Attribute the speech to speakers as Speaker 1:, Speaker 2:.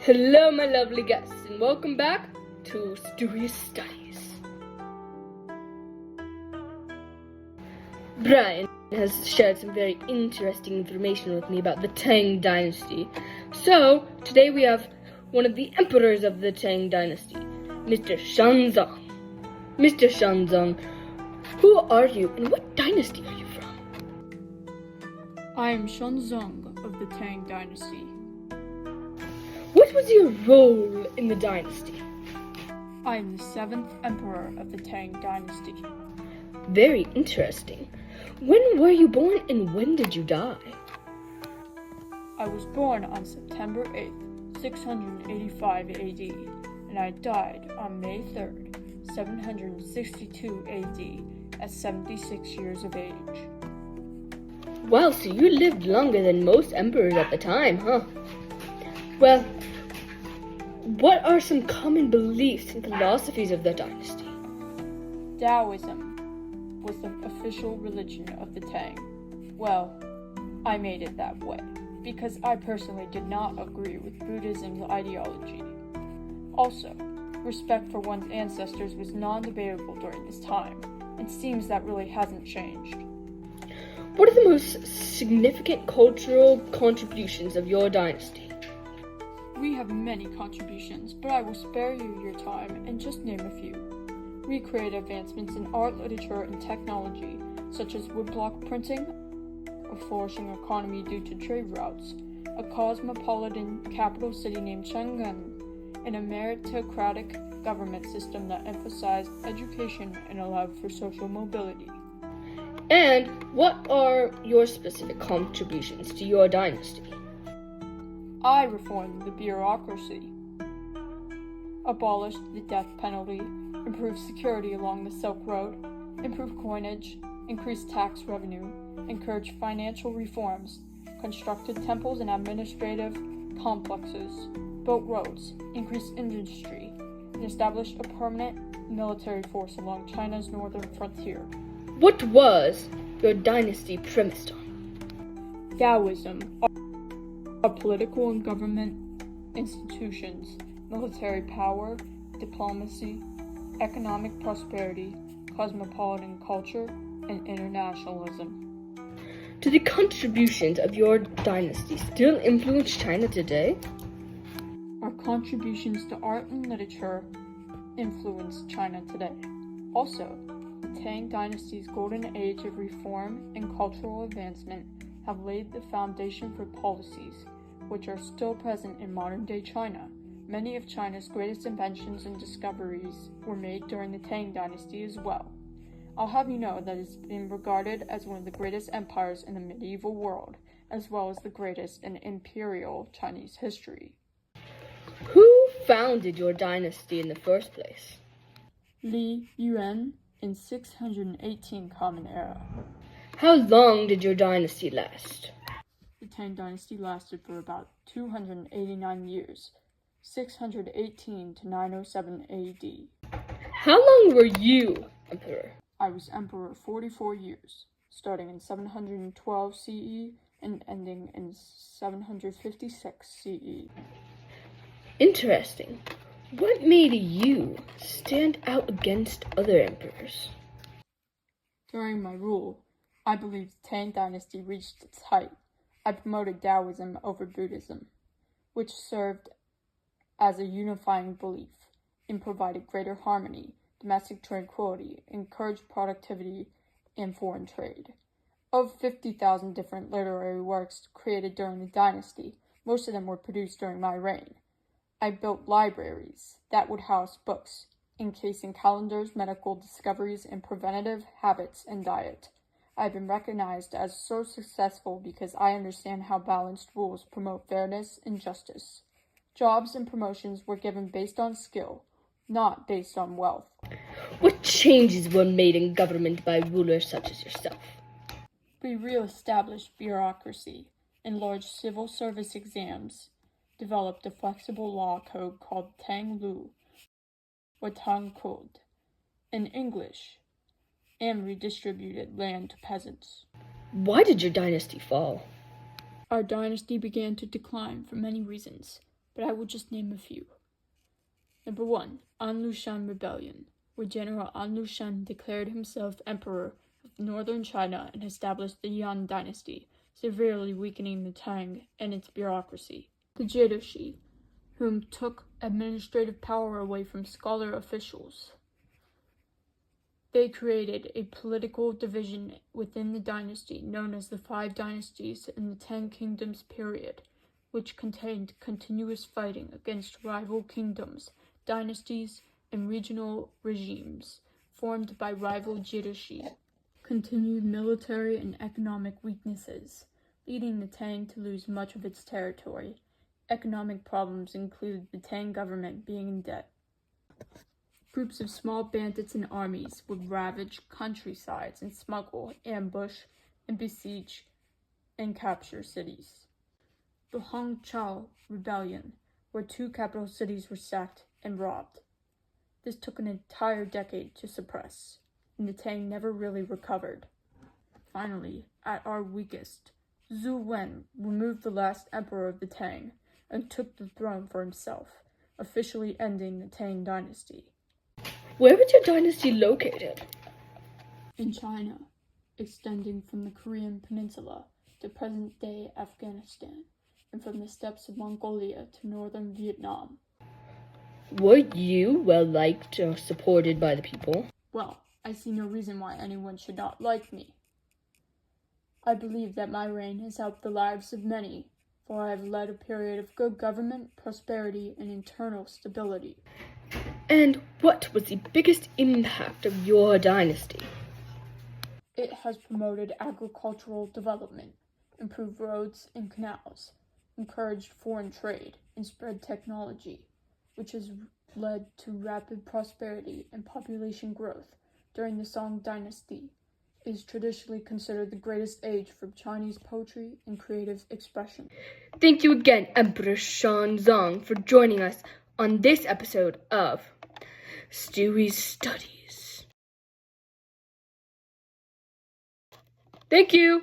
Speaker 1: Hello, my lovely guests, and welcome back to Studious Studies. Brian has shared some very interesting information with me about the Tang dynasty. So, today we have one of the emperors of the Tang dynasty, Mr. Shanzong. Mr. Shanzong, who are you and what dynasty are you from?
Speaker 2: I am Shenzong of the Tang dynasty.
Speaker 1: What was your role in the dynasty?
Speaker 2: I am the 7th emperor of the Tang dynasty.
Speaker 1: Very interesting. When were you born and when did you die?
Speaker 2: I was born on September 8th, 685 AD, and I died on May 3rd, 762 AD, at 76 years of age.
Speaker 1: Wow, so you lived longer than most emperors at the time, huh? Well, what are some common beliefs and philosophies of the dynasty?
Speaker 2: Taoism was the official religion of the Tang. Well, I made it that way, because I personally did not agree with Buddhism's ideology. Also, respect for one's ancestors was non-debatable during this time, and seems that really hasn't changed.
Speaker 1: What are the most significant cultural contributions of your dynasty?
Speaker 2: We have many contributions, but I will spare you your time and just name a few. We create advancements in art, literature, and technology, such as woodblock printing, a flourishing economy due to trade routes, a cosmopolitan capital city named Chang'an, and a meritocratic government system that emphasized education and allowed for social mobility.
Speaker 1: And what are your specific contributions to your dynasty?
Speaker 2: I reformed the bureaucracy, abolished the death penalty, improved security along the Silk Road, improved coinage, increased tax revenue, encouraged financial reforms, constructed temples and administrative complexes, built roads, increased industry, and established a permanent military force along China's northern frontier.
Speaker 1: What was your dynasty premised on?
Speaker 2: Taoism, our political and government institutions, military power, diplomacy, economic prosperity, cosmopolitan culture, and internationalism.
Speaker 1: Do the contributions of your dynasty still influence China today?
Speaker 2: Our contributions to art and literature influence China today. Also, the Tang dynasty's golden age of reform and cultural advancement have laid the foundation for policies which are still present in modern-day China. Many of China's greatest inventions and discoveries were made during the Tang dynasty as well. I'll have you know that it's been regarded as one of the greatest empires in the medieval world, as well as the greatest in imperial Chinese history.
Speaker 1: Who founded your dynasty in the first place?
Speaker 2: Li Yuan in 618 Common Era.
Speaker 1: How long did your dynasty last?
Speaker 2: The Tang dynasty lasted for about 289 years, 618 to 907 AD.
Speaker 1: How long were you emperor?
Speaker 2: I was emperor 44 years, starting in 712 CE and ending in 756 CE.
Speaker 1: Interesting. What made you stand out against other emperors?
Speaker 2: During my rule, I believe the Tang dynasty reached its height. I promoted Taoism over Buddhism, which served as a unifying belief and provided greater harmony, domestic tranquility, encouraged productivity, and foreign trade. Of 50,000 different literary works created during the dynasty, most of them were produced during my reign. I built libraries that would house books, encasing calendars, medical discoveries, and preventative habits and diet. I've been recognized as so successful because I understand how balanced rules promote fairness and justice. Jobs and promotions were given based on skill, not based on wealth.
Speaker 1: What changes were made in government by rulers such as yourself?
Speaker 2: We re-established bureaucracy, enlarged civil service exams, developed a flexible law code called Tang Lu, or Tang Code, in English, and redistributed land to peasants.
Speaker 1: Why did your dynasty fall?
Speaker 2: Our dynasty began to decline for many reasons, but I will just name a few. Number 1, An Lushan Rebellion, where General An Lushan declared himself emperor of northern China and established the Yan dynasty, severely weakening the Tang and its bureaucracy. The Jiedushi, whom took administrative power away from scholar officials. They created a political division within the dynasty known as the Five Dynasties in the Tang Kingdom's period, which contained continuous fighting against rival kingdoms, dynasties, and regional regimes formed by rival Jiedushi. Continued military and economic weaknesses, leading the Tang to lose much of its territory. Economic problems included the Tang government being in debt. Groups of small bandits and armies would ravage countrysides and smuggle, ambush, and besiege and capture cities. The Hongqiao Rebellion, where 2 capital cities were sacked and robbed. This took an entire decade to suppress, and the Tang never really recovered. Finally, at our weakest, Zhu Wen removed the last emperor of the Tang and took the throne for himself, officially ending the Tang dynasty.
Speaker 1: Where was your dynasty located?
Speaker 2: In China, extending from the Korean peninsula to present-day Afghanistan, and from the steppes of Mongolia to northern Vietnam.
Speaker 1: Were you well-liked or supported by the people?
Speaker 2: Well, I see no reason why anyone should not like me. I believe that my reign has helped the lives of many, for I have led a period of good government, prosperity, and internal stability.
Speaker 1: And what was the biggest impact of your dynasty?
Speaker 2: It has promoted agricultural development, improved roads and canals, encouraged foreign trade, and spread technology, which has led to rapid prosperity and population growth during the Song dynasty. It is traditionally considered the greatest age for Chinese poetry and creative expression.
Speaker 1: Thank you again, Emperor Shanzong, for joining us on this episode of Stewie's Studies. Thank you!